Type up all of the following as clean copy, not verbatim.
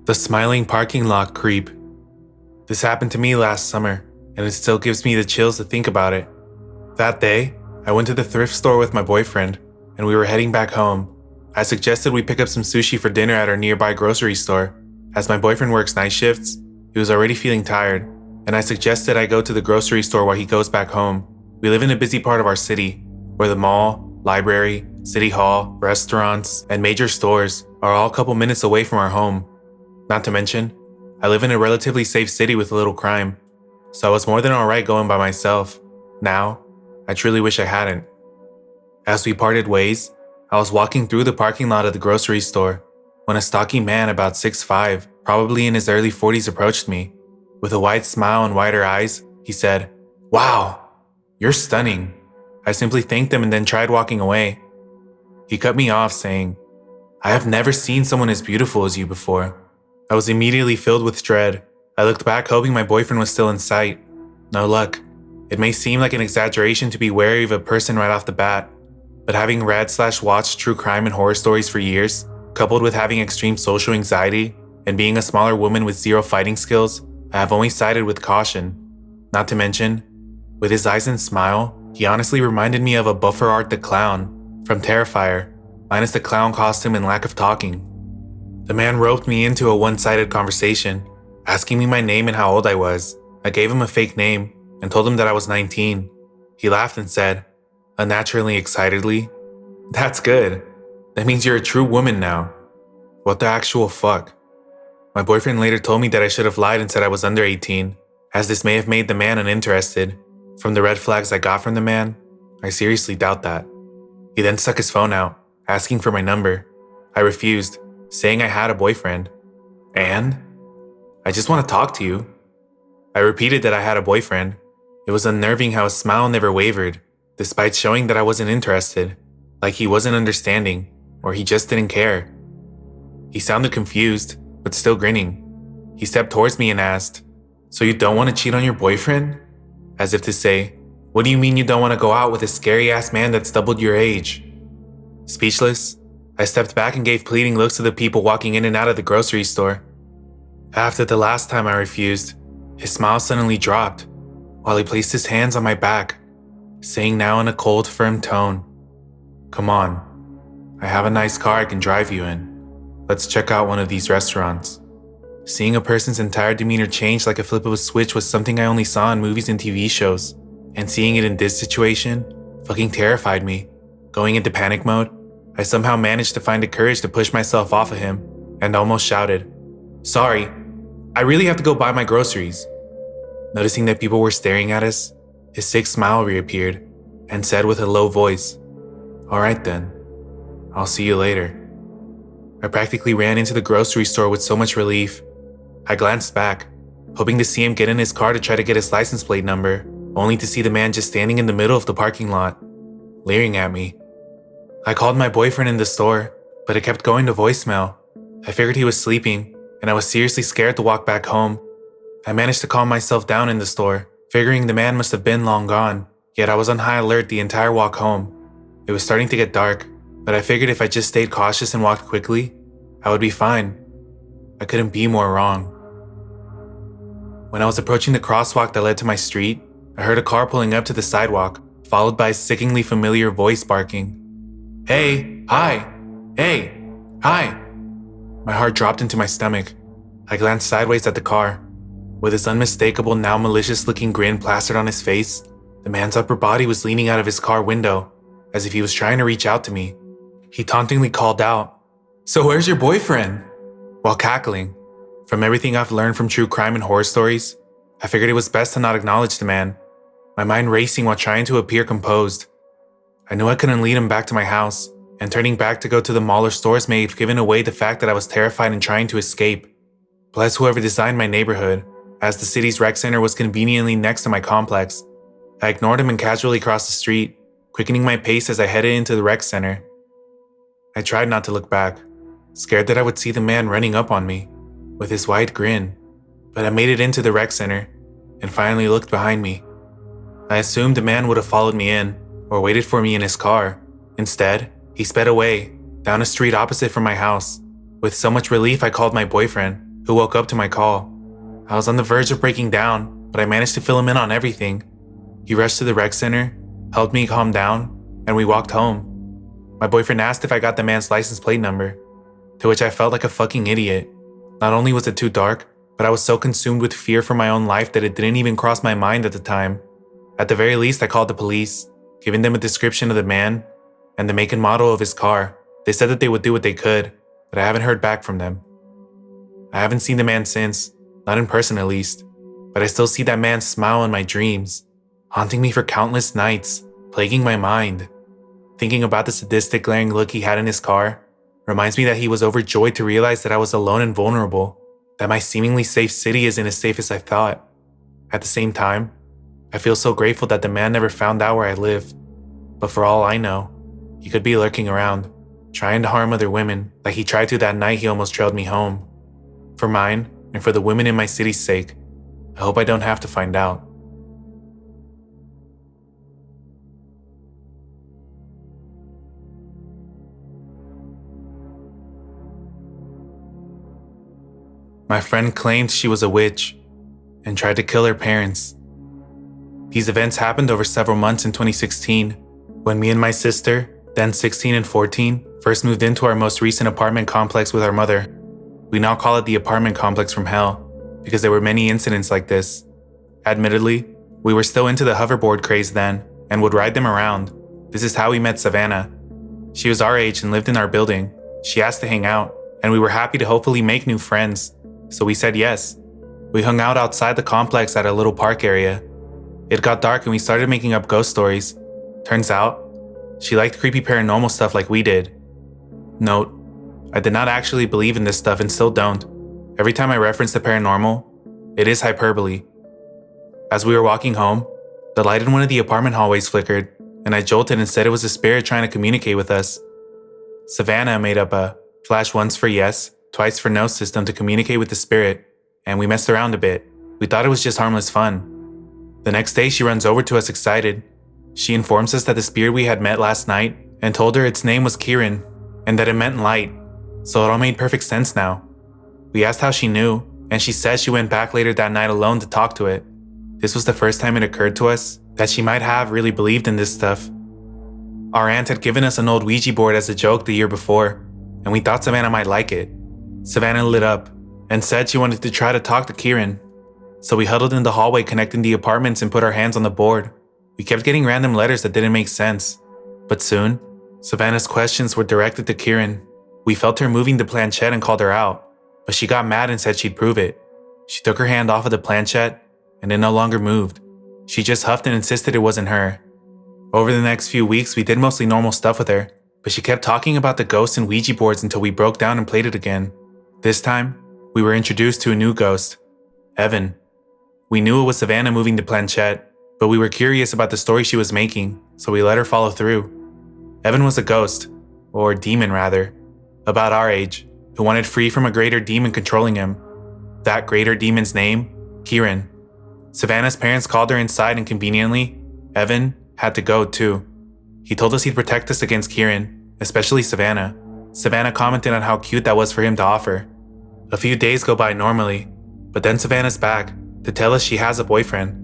The smiling parking lot creep. This happened to me last summer, and it still gives me the chills to think about it. That day, I went to the thrift store with my boyfriend, and we were heading back home. I suggested we pick up some sushi for dinner at our nearby grocery store. As my boyfriend works night shifts, he was already feeling tired, and I suggested I go to the grocery store while he goes back home. We live in a busy part of our city, where the mall, library, city hall, restaurants, and major stores are all a couple minutes away from our home. Not to mention, I live in a relatively safe city with little crime, so I was more than alright going by myself. Now, I truly wish I hadn't. As we parted ways, I was walking through the parking lot of the grocery store when a stocky man about 6'5", probably in his early 40s, approached me. With a wide smile and wider eyes, he said, "Wow, you're stunning." I simply thanked him and then tried walking away. He cut me off saying, "I have never seen someone as beautiful as you before." I was immediately filled with dread. I looked back hoping my boyfriend was still in sight. No luck. It may seem like an exaggeration to be wary of a person right off the bat, but having read/watched true crime and horror stories for years, coupled with having extreme social anxiety and being a smaller woman with zero fighting skills, I have only sided with caution. Not to mention, with his eyes and smile, he honestly reminded me of a Buffer Art the Clown from Terrifier, minus the clown costume and lack of talking. The man roped me into a one-sided conversation, asking me my name and how old I was. I gave him a fake name and told him that I was 19. He laughed and said, unnaturally excitedly, "That's good. That means you're a true woman now." What the actual fuck? My boyfriend later told me that I should have lied and said I was under 18, as this may have made the man uninterested. From the red flags I got from the man, I seriously doubt that. He then stuck his phone out, asking for my number. I refused, saying I had a boyfriend. "And? I just want to talk to you." I repeated that I had a boyfriend. It was unnerving how his smile never wavered, despite showing that I wasn't interested, like he wasn't understanding, or he just didn't care. He sounded confused, but still grinning. He stepped towards me and asked, "So you don't want to cheat on your boyfriend?" As if to say, "What do you mean you don't want to go out with a scary-ass man that's doubled your age?" Speechless, I stepped back and gave pleading looks to the people walking in and out of the grocery store. After the last time I refused, his smile suddenly dropped, while he placed his hands on my back, saying now in a cold, firm tone, "Come on, I have a nice car I can drive you in. Let's check out one of these restaurants." Seeing a person's entire demeanor change like a flip of a switch was something I only saw in movies and TV shows, and seeing it in this situation fucking terrified me. Going into panic mode, I somehow managed to find the courage to push myself off of him and almost shouted, "Sorry, I really have to go buy my groceries." Noticing that people were staring at us, his sick smile reappeared and said with a low voice, "All right then, I'll see you later." I practically ran into the grocery store with so much relief. I glanced back, hoping to see him get in his car to try to get his license plate number, only to see the man just standing in the middle of the parking lot, leering at me. I called my boyfriend in the store, but it kept going to voicemail. I figured he was sleeping, and I was seriously scared to walk back home. I managed to calm myself down in the store, figuring the man must have been long gone, yet I was on high alert the entire walk home. It was starting to get dark, but I figured if I just stayed cautious and walked quickly, I would be fine. I couldn't be more wrong. When I was approaching the crosswalk that led to my street, I heard a car pulling up to the sidewalk, followed by a sickeningly familiar voice barking, "Hey, hi, hey, hi." My heart dropped into my stomach. I glanced sideways at the car. With his unmistakable, now malicious-looking grin plastered on his face, the man's upper body was leaning out of his car window, as if he was trying to reach out to me. He tauntingly called out, "So where's your boyfriend?" while cackling. From everything I've learned from true crime and horror stories, I figured it was best to not acknowledge the man, my mind racing while trying to appear composed. I knew I couldn't lead him back to my house, and turning back to go to the mall or stores may have given away the fact that I was terrified and trying to escape. Bless whoever designed my neighborhood, as the city's rec center was conveniently next to my complex. I ignored him and casually crossed the street, quickening my pace as I headed into the rec center. I tried not to look back, scared that I would see the man running up on me, with his wide grin, but I made it into the rec center, and finally looked behind me. I assumed the man would have followed me in, or waited for me in his car. Instead, he sped away, down a street opposite from my house. With so much relief, I called my boyfriend, who woke up to my call. I was on the verge of breaking down, but I managed to fill him in on everything. He rushed to the rec center, helped me calm down, and we walked home. My boyfriend asked if I got the man's license plate number, to which I felt like a fucking idiot. Not only was it too dark, but I was so consumed with fear for my own life that it didn't even cross my mind at the time. At the very least, I called the police, giving them a description of the man and the make and model of his car. They said that they would do what they could, but I haven't heard back from them. I haven't seen the man since, not in person at least, but I still see that man's smile in my dreams, haunting me for countless nights, plaguing my mind. Thinking about the sadistic glaring look he had in his car reminds me that he was overjoyed to realize that I was alone and vulnerable, that my seemingly safe city isn't as safe as I thought. At the same time, I feel so grateful that the man never found out where I live, but for all I know, he could be lurking around, trying to harm other women like he tried to that night he almost trailed me home. For mine, and for the women in my city's sake, I hope I don't have to find out. My friend claimed she was a witch and tried to kill her parents. These events happened over several months in 2016, when me and my sister, then 16 and 14, first moved into our most recent apartment complex with our mother. We now call it the apartment complex from hell, because there were many incidents like this. Admittedly, we were still into the hoverboard craze then, and would ride them around. This is how we met Savannah. She was our age and lived in our building. She asked to hang out, and we were happy to hopefully make new friends, so we said yes. We hung out outside the complex at a little park area. It got dark and we started making up ghost stories. Turns out, she liked creepy paranormal stuff like we did. Note, I did not actually believe in this stuff and still don't. Every time I reference the paranormal, it is hyperbole. As we were walking home, the light in one of the apartment hallways flickered, and I jolted and said it was a spirit trying to communicate with us. Savannah made up a flash once for yes, twice for no system to communicate with the spirit, and we messed around a bit. We thought it was just harmless fun. The next day, she runs over to us excited. She informs us that the spirit we had met last night and told her its name was Kieran and that it meant light, so it all made perfect sense now. We asked how she knew, and she said she went back later that night alone to talk to it. This was the first time it occurred to us that she might have really believed in this stuff. Our aunt had given us an old Ouija board as a joke the year before, and we thought Savannah might like it. Savannah lit up and said she wanted to try to talk to Kieran. So we huddled in the hallway connecting the apartments and put our hands on the board. We kept getting random letters that didn't make sense. But soon, Savannah's questions were directed to Kieran. We felt her moving the planchette and called her out, but she got mad and said she'd prove it. She took her hand off of the planchette and it no longer moved. She just huffed and insisted it wasn't her. Over the next few weeks, we did mostly normal stuff with her, but she kept talking about the ghosts and Ouija boards until we broke down and played it again. This time, we were introduced to a new ghost, Evan. We knew it was Savannah moving the planchette, but we were curious about the story she was making, so we let her follow through. Evan was a ghost, or demon rather, about our age, who wanted free from a greater demon controlling him. That greater demon's name, Kieran. Savannah's parents called her inside and conveniently, Evan had to go too. He told us he'd protect us against Kieran, especially Savannah. Savannah commented on how cute that was for him to offer. A few days go by normally, but then Savannah's back to tell us she has a boyfriend.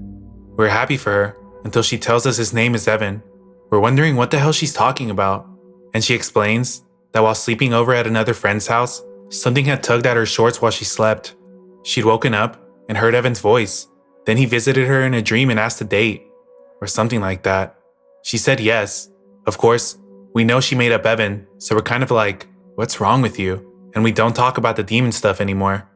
We're happy for her until she tells us his name is Evan. We're wondering what the hell she's talking about, and she explains that while sleeping over at another friend's house, something had tugged at her shorts while she slept. She'd woken up and heard Evan's voice. Then he visited her in a dream and asked to date, or something like that. She said yes. Of course, we know she made up Evan, so we're kind of like, what's wrong with you? And we don't talk about the demon stuff anymore.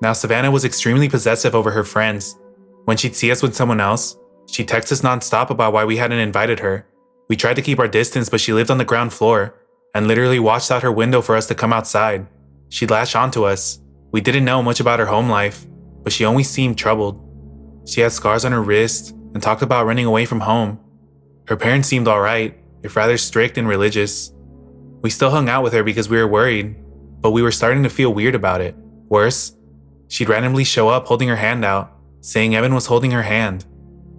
Now, Savannah was extremely possessive over her friends. When she'd see us with someone else, she'd text us nonstop about why we hadn't invited her. We tried to keep our distance, but she lived on the ground floor and literally watched out her window for us to come outside. She'd latch onto us. We didn't know much about her home life, but she always seemed troubled. She had scars on her wrist and talked about running away from home. Her parents seemed alright, if rather strict and religious. We still hung out with her because we were worried, but we were starting to feel weird about it. Worse, she'd randomly show up holding her hand out, saying Evan was holding her hand.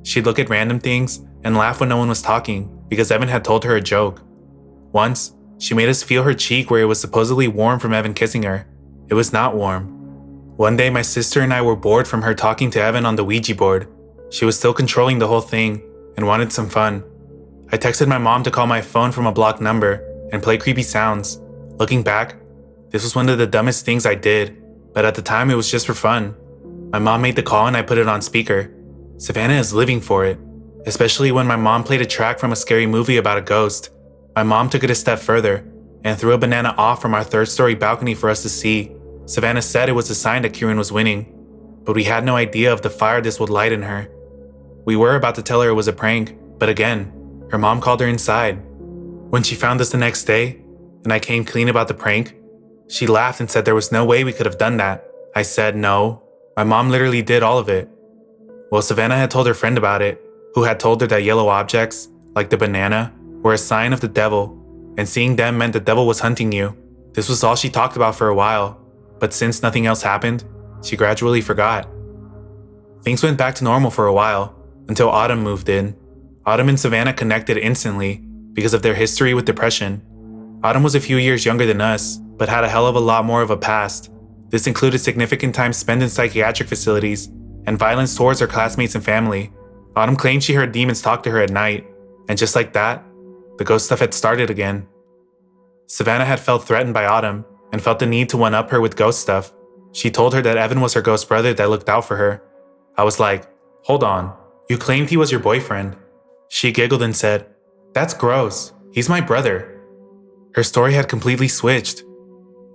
She'd look at random things and laugh when no one was talking because Evan had told her a joke. Once, she made us feel her cheek where it was supposedly warm from Evan kissing her. It was not warm. One day, my sister and I were bored from her talking to Evan on the Ouija board. She was still controlling the whole thing and wanted some fun. I texted my mom to call my phone from a blocked number and play creepy sounds. Looking back, this was one of the dumbest things I did, but at the time it was just for fun. My mom made the call and I put it on speaker. Savannah is living for it, especially when my mom played a track from a scary movie about a ghost. My mom took it a step further and threw a banana off from our third-story balcony for us to see. Savannah said it was a sign that Kieran was winning, but we had no idea of the fire this would light in her. We were about to tell her it was a prank, but again, her mom called her inside. When she found us the next day, and I came clean about the prank, she laughed and said there was no way we could have done that. I said no, my mom literally did all of it. Well, Savannah had told her friend about it, who had told her that yellow objects, like the banana, were a sign of the devil, and seeing them meant the devil was hunting you. This was all she talked about for a while, but since nothing else happened, she gradually forgot. Things went back to normal for a while, until Autumn moved in. Autumn and Savannah connected instantly because of their history with depression. Autumn was a few years younger than us, but had a hell of a lot more of a past. This included significant time spent in psychiatric facilities and violence towards her classmates and family. Autumn claimed she heard demons talk to her at night, and just like that, the ghost stuff had started again. Savannah had felt threatened by Autumn and felt the need to one-up her with ghost stuff. She told her that Evan was her ghost brother that looked out for her. I was like, hold on, you claimed he was your boyfriend. She giggled and said, that's gross, he's my brother. Her story had completely switched.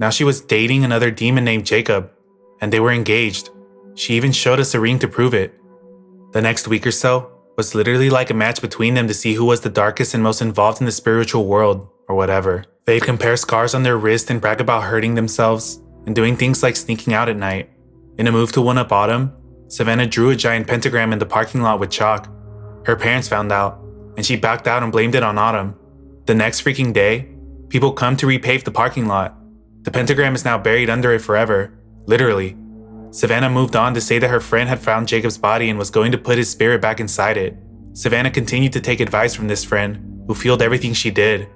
Now she was dating another demon named Jacob, and they were engaged. She even showed us a ring to prove it. The next week or so was literally like a match between them to see who was the darkest and most involved in the spiritual world, or whatever. They'd compare scars on their wrist and brag about hurting themselves, and doing things like sneaking out at night. In a move to one-up Autumn, Savannah drew a giant pentagram in the parking lot with chalk. Her parents found out, and she backed out and blamed it on Autumn. The next freaking day, people come to repave the parking lot. The pentagram is now buried under it forever, literally. Savannah moved on to say that her friend had found Jacob's body and was going to put his spirit back inside it. Savannah continued to take advice from this friend, who fueled everything she did.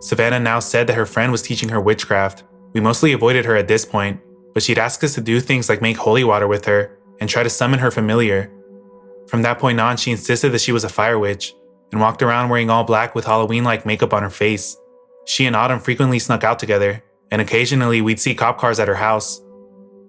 Savannah now said that her friend was teaching her witchcraft. We mostly avoided her at this point, but she'd ask us to do things like make holy water with her and try to summon her familiar. From that point on, she insisted that she was a fire witch and walked around wearing all black with Halloween-like makeup on her face. She and Autumn frequently snuck out together, and occasionally we'd see cop cars at her house.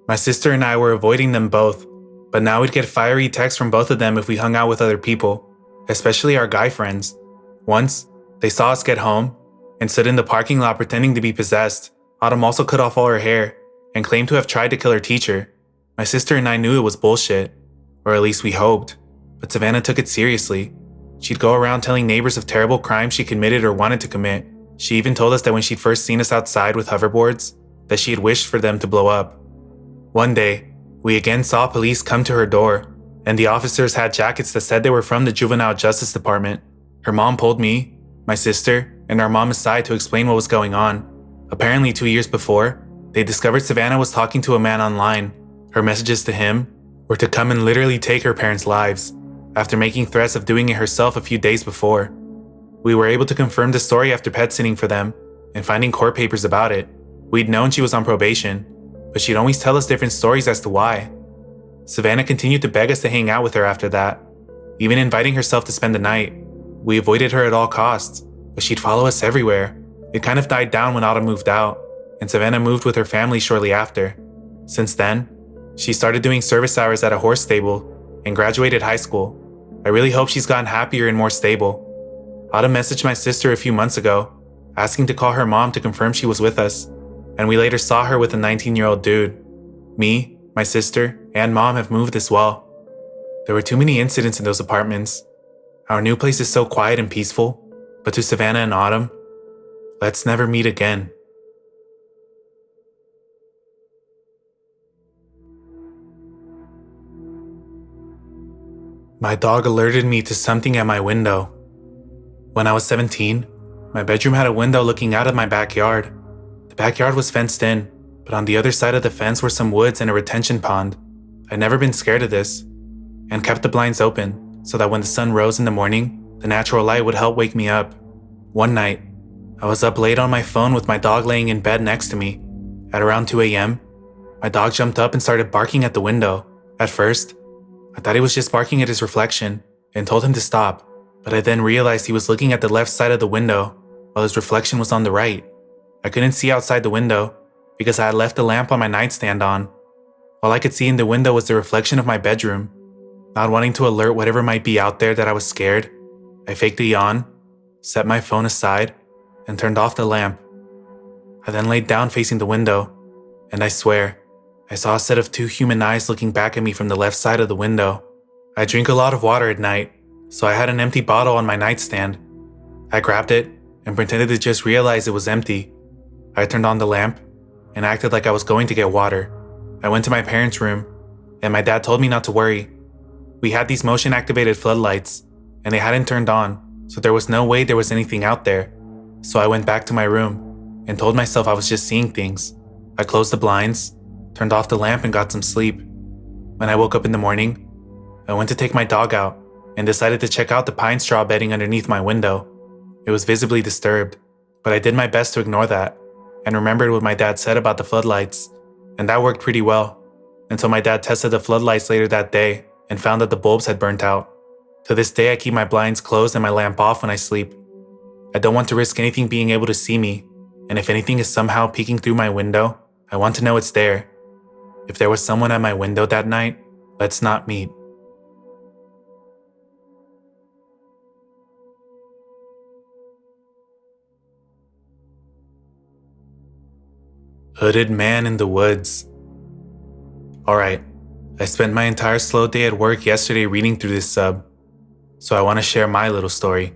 My sister and I were avoiding them both, but now we'd get fiery texts from both of them if we hung out with other people, especially our guy friends. Once, they saw us get home and stood in the parking lot pretending to be possessed. Autumn also cut off all her hair and claimed to have tried to kill her teacher. My sister and I knew it was bullshit, or at least we hoped, but Savannah took it seriously. She'd go around telling neighbors of terrible crimes she committed or wanted to commit. She even told us that when she'd first seen us outside with hoverboards, that she had wished for them to blow up. One day, we again saw police come to her door, and the officers had jackets that said they were from the Juvenile Justice Department. Her mom pulled me, my sister, and our mom aside to explain what was going on. Apparently 2 years before, they discovered Savannah was talking to a man online. Her messages to him were to come and literally take her parents' lives, after making threats of doing it herself a few days before. We were able to confirm the story after pet sitting for them and finding court papers about it. We'd known she was on probation, but she'd always tell us different stories as to why. Savannah continued to beg us to hang out with her after that, even inviting herself to spend the night. We avoided her at all costs, but she'd follow us everywhere. It kind of died down when Autumn moved out, and Savannah moved with her family shortly after. Since then, she started doing service hours at a horse stable and graduated high school. I really hope she's gotten happier and more stable. Autumn messaged my sister a few months ago, asking to call her mom to confirm she was with us, and we later saw her with a 19-year-old dude. Me, my sister, and mom have moved as well. There were too many incidents in those apartments. Our new place is so quiet and peaceful, but to Savannah and Autumn, let's never meet again. My dog alerted me to something at my window. When I was 17, my bedroom had a window looking out at my backyard. The backyard was fenced in, but on the other side of the fence were some woods and a retention pond. I'd never been scared of this, and kept the blinds open so that when the sun rose in the morning, the natural light would help wake me up. One night, I was up late on my phone with my dog laying in bed next to me. At around 2 a.m., My dog jumped up and started barking at the window. At first, I thought he was just barking at his reflection and told him to stop, but I then realized he was looking at the left side of the window while his reflection was on the right. I couldn't see outside the window because I had left the lamp on my nightstand on. All I could see in the window was the reflection of my bedroom. Not wanting to alert whatever might be out there that I was scared, I faked a yawn, set my phone aside, and turned off the lamp. I then laid down facing the window, and I swear, I saw a set of two human eyes looking back at me from the left side of the window. I drink a lot of water at night, so I had an empty bottle on my nightstand. I grabbed it and pretended to just realize it was empty. I turned on the lamp and acted like I was going to get water. I went to my parents' room, and my dad told me not to worry. We had these motion-activated floodlights, and they hadn't turned on, so there was no way there was anything out there. So I went back to my room and told myself I was just seeing things. I closed the blinds, turned off the lamp, and got some sleep. When I woke up in the morning, I went to take my dog out and decided to check out the pine straw bedding underneath my window. It was visibly disturbed, but I did my best to ignore that and remembered what my dad said about the floodlights, and that worked pretty well until my dad tested the floodlights later that day and found that the bulbs had burnt out. To this day, I keep my blinds closed and my lamp off when I sleep. I don't want to risk anything being able to see me, and if anything is somehow peeking through my window, I want to know it's there. If there was someone at my window that night, let's not meet. Hooded man in the woods. Alright, I spent my entire slow day at work yesterday reading through this sub, so I want to share my little story.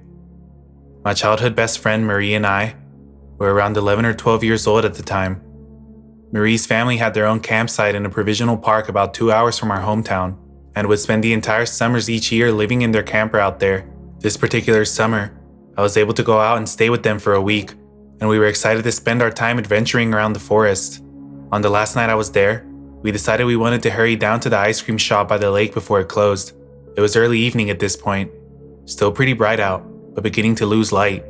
My childhood best friend Marie and I were around 11 or 12 years old at the time. Marie's family had their own campsite in a provisional park about 2 hours from our hometown and would spend the entire summers each year living in their camper out there. This particular summer, I was able to go out and stay with them for a week, and we were excited to spend our time adventuring around the forest. On the last night I was there, we decided we wanted to hurry down to the ice cream shop by the lake before it closed. It was early evening at this point, still pretty bright out, but beginning to lose light.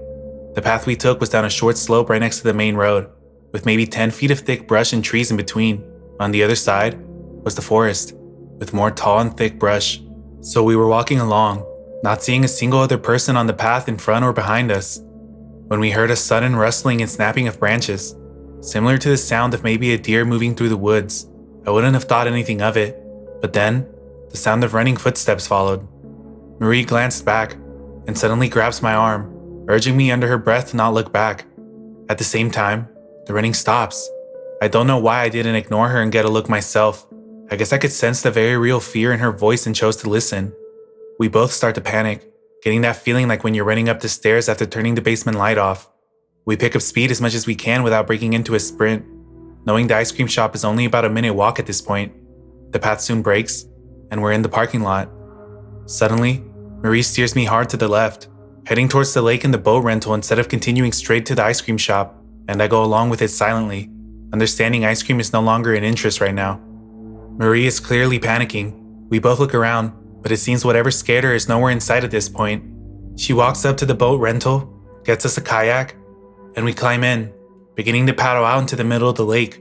The path we took was down a short slope right next to the main road, with maybe 10 feet of thick brush and trees in between. On the other side was the forest, with more tall and thick brush. So we were walking along, not seeing a single other person on the path in front or behind us, when we heard a sudden rustling and snapping of branches, similar to the sound of maybe a deer moving through the woods. I wouldn't have thought anything of it, but then, the sound of running footsteps followed. Marie glanced back, and suddenly grabs my arm, urging me under her breath to not look back. At the same time, the running stops. I don't know why I didn't ignore her and get a look myself. I guess I could sense the very real fear in her voice and chose to listen. We both start to panic, getting that feeling like when you're running up the stairs after turning the basement light off. We pick up speed as much as we can without breaking into a sprint, knowing the ice cream shop is only about a minute walk at this point. The path soon breaks, and we're in the parking lot. Suddenly, Marie steers me hard to the left, heading towards the lake and the boat rental instead of continuing straight to the ice cream shop, and I go along with it silently, understanding ice cream is no longer an interest right now. Marie is clearly panicking. We both look around, but it seems whatever scared her is nowhere in sight at this point. She walks up to the boat rental, gets us a kayak, and we climb in, beginning to paddle out into the middle of the lake.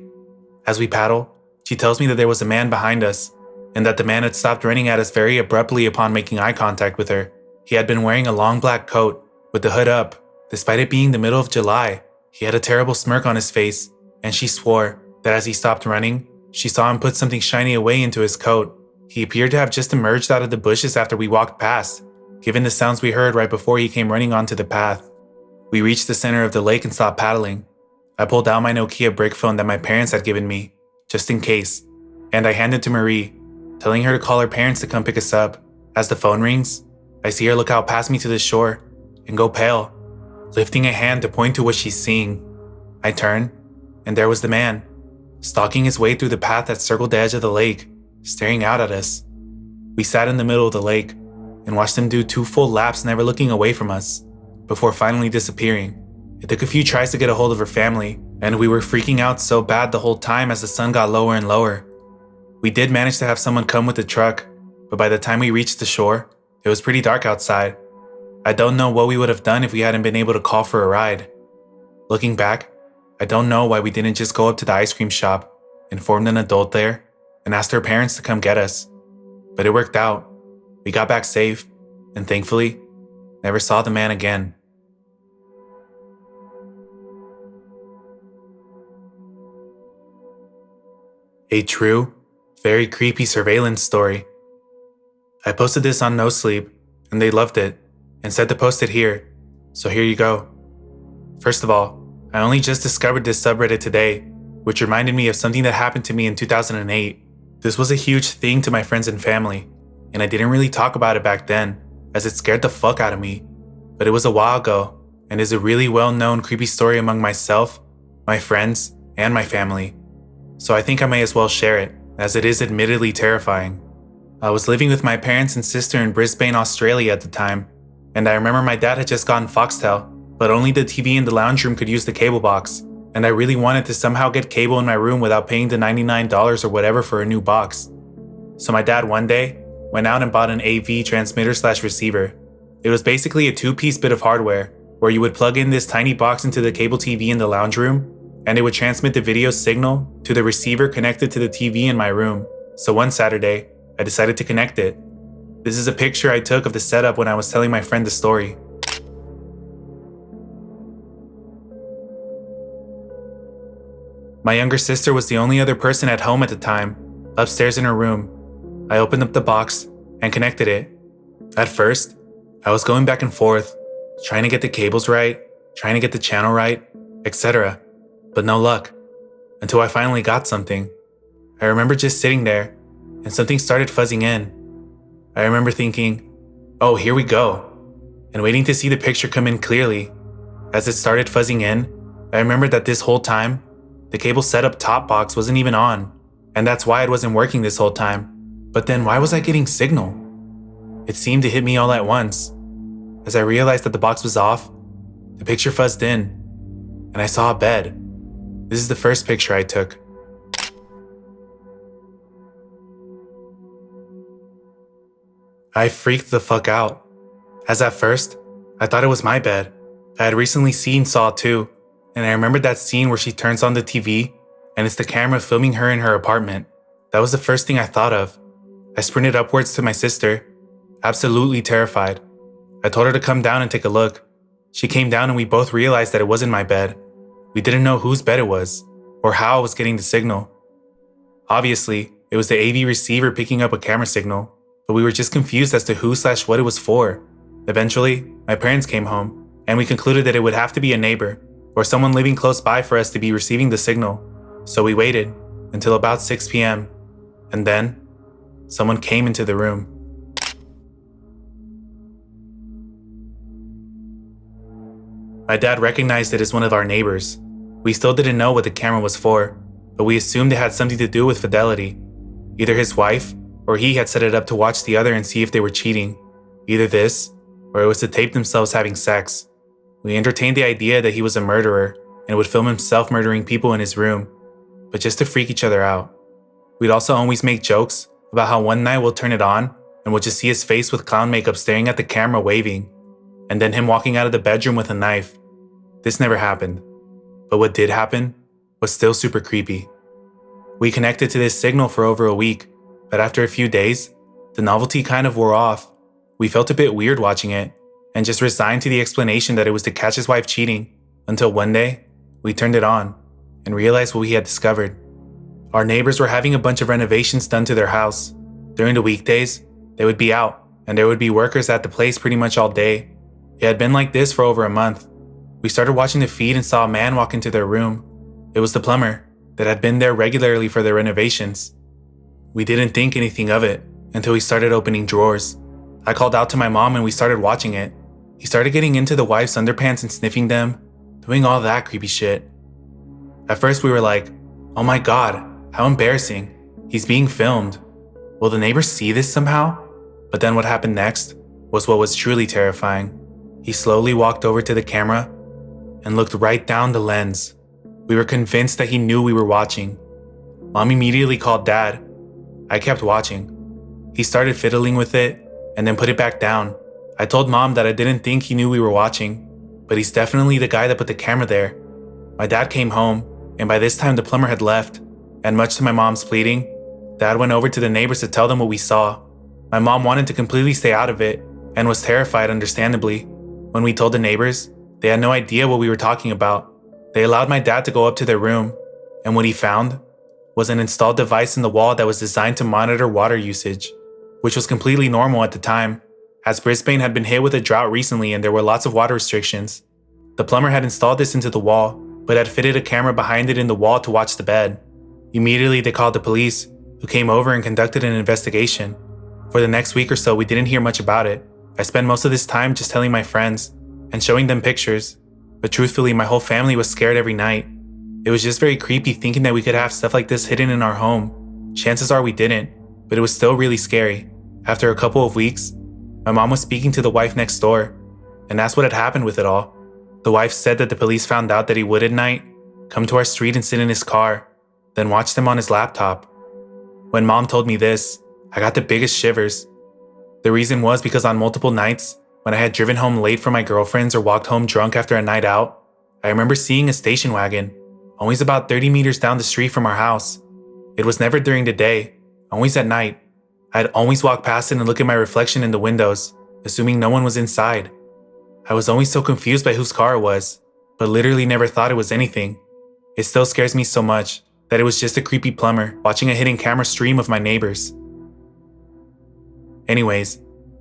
As we paddle, she tells me that there was a man behind us, and that the man had stopped running at us very abruptly upon making eye contact with her. He had been wearing a long black coat, with the hood up. Despite it being the middle of July, he had a terrible smirk on his face, and she swore that as he stopped running, she saw him put something shiny away into his coat. He appeared to have just emerged out of the bushes after we walked past, given the sounds we heard right before he came running onto the path. We reached the center of the lake and stopped paddling. I pulled out my Nokia brick phone that my parents had given me, just in case, and I handed it to Marie, telling her to call her parents to come pick us up. As the phone rings, I see her look out past me to the shore and go pale, lifting a hand to point to what she's seeing. I turn, and there was the man, stalking his way through the path that circled the edge of the lake, staring out at us. We sat in the middle of the lake and watched him do 2 full laps, never looking away from us, before finally disappearing. It took a few tries to get a hold of her family, and we were freaking out so bad the whole time as the sun got lower and lower. We did manage to have someone come with the truck, but by the time we reached the shore, it was pretty dark outside. I don't know what we would have done if we hadn't been able to call for a ride. Looking back, I don't know why we didn't just go up to the ice cream shop informed an adult there, and asked her parents to come get us. But it worked out. We got back safe, and thankfully, never saw the man again. A true, very creepy surveillance story. I posted this on No Sleep, and they loved it, and said to post it here, so here you go. First of all, I only just discovered this subreddit today, which reminded me of something that happened to me in 2008. This was a huge thing to my friends and family, and I didn't really talk about it back then, as it scared the fuck out of me. But it was a while ago, and is a really well-known creepy story among myself, my friends, and my family. So I think I may as well share it, as it is admittedly terrifying. I was living with my parents and sister in Brisbane, Australia at the time, and I remember my dad had just gotten Foxtel, but only the TV in the lounge room could use the cable box, and I really wanted to somehow get cable in my room without paying the $99 or whatever for a new box. So my dad one day went out and bought an AV transmitter/receiver. It was basically a two-piece bit of hardware, where you would plug in this tiny box into the cable TV in the lounge room, and it would transmit the video signal to the receiver connected to the TV in my room. So one Saturday, I decided to connect it. This is a picture I took of the setup when I was telling my friend the story. My younger sister was the only other person at home at the time, upstairs in her room. I opened up the box and connected it. At first, I was going back and forth, trying to get the cables right, trying to get the channel right, etc. But no luck, until I finally got something. I remember just sitting there, and something started fuzzing in. I remember thinking, oh, here we go, and waiting to see the picture come in clearly. As it started fuzzing in, I remembered that this whole time, the cable setup top box wasn't even on, and that's why it wasn't working this whole time. But then why was I getting signal? It seemed to hit me all at once. As I realized that the box was off, the picture fuzzed in, and I saw a bed. This is the first picture I took. I freaked the fuck out, as at first, I thought it was my bed. I had recently seen Saw 2, and I remembered that scene where she turns on the TV, and it's the camera filming her in her apartment. That was the first thing I thought of. I sprinted upwards to my sister, absolutely terrified. I told her to come down and take a look. She came down and we both realized that it wasn't my bed. We didn't know whose bed it was, or how I was getting the signal. Obviously, it was the AV receiver picking up a camera signal, but we were just confused as to who/what it was for. Eventually, my parents came home, and we concluded that it would have to be a neighbor, or someone living close by for us to be receiving the signal. So we waited until about 6 p.m. And then, someone came into the room. My dad recognized it as one of our neighbors. We still didn't know what the camera was for, but we assumed it had something to do with fidelity. Either his wife or he had set it up to watch the other and see if they were cheating. Either this, or it was to tape themselves having sex. We entertained the idea that he was a murderer and would film himself murdering people in his room, but just to freak each other out. We'd also always make jokes about how one night we'll turn it on and we'll just see his face with clown makeup staring at the camera waving, and then him walking out of the bedroom with a knife. This never happened, but what did happen was still super creepy. We connected to this signal for over a week, but after a few days, the novelty kind of wore off. We felt a bit weird watching it, and just resigned to the explanation that it was to catch his wife cheating, until one day, we turned it on, and realized what we had discovered. Our neighbors were having a bunch of renovations done to their house. During the weekdays, they would be out, and there would be workers at the place pretty much all day. It had been like this for over a month. We started watching the feed and saw a man walk into their room. It was the plumber that had been there regularly for their renovations. We didn't think anything of it until he started opening drawers. I called out to my mom and we started watching it. He started getting into the wife's underpants and sniffing them, doing all that creepy shit. At first we were like, oh my god, how embarrassing. He's being filmed. Will the neighbors see this somehow? But then what happened next was what was truly terrifying. He slowly walked over to the camera and looked right down the lens. We were convinced that he knew we were watching. Mom immediately called Dad. I kept watching. He started fiddling with it and then put it back down. I told Mom that I didn't think he knew we were watching, but he's definitely the guy that put the camera there. My dad came home, and by this time the plumber had left, and much to my mom's pleading, Dad went over to the neighbors to tell them what we saw. My mom wanted to completely stay out of it and was terrified, understandably. When we told the neighbors, they had no idea what we were talking about. They allowed my dad to go up to their room, and what he found was an installed device in the wall that was designed to monitor water usage, which was completely normal at the time, as Brisbane had been hit with a drought recently and there were lots of water restrictions. The plumber had installed this into the wall, but had fitted a camera behind it in the wall to watch the bed. Immediately they called the police, who came over and conducted an investigation. For the next week or so, we didn't hear much about it. I spent most of this time just telling my friends and showing them pictures, but truthfully, my whole family was scared every night. It was just very creepy thinking that we could have stuff like this hidden in our home. Chances are we didn't, but it was still really scary. After a couple of weeks, my mom was speaking to the wife next door and asked what had happened with it all. The wife said that the police found out that he would at night come to our street and sit in his car, then watch them on his laptop. When Mom told me this, I got the biggest shivers. The reason was because on multiple nights, when I had driven home late from my girlfriends or walked home drunk after a night out, I remember seeing a station wagon, always about 30 meters down the street from our house. It was never during the day, always at night. I'd always walk past it and look at my reflection in the windows, assuming no one was inside. I was always so confused by whose car it was, but literally never thought it was anything. It still scares me so much that it was just a creepy plumber watching a hidden camera stream of my neighbors. Anyways,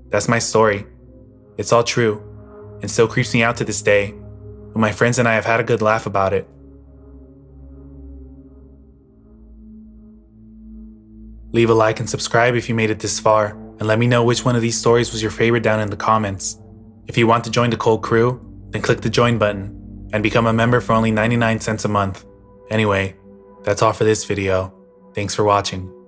that's my story. It's all true, and still creeps me out to this day, but my friends and I have had a good laugh about it. Leave a like and subscribe if you made it this far, and let me know which one of these stories was your favorite down in the comments. If you want to join the Cold Crew, then click the join button and become a member for only 99 cents a month. Anyway, that's all for this video. Thanks for watching.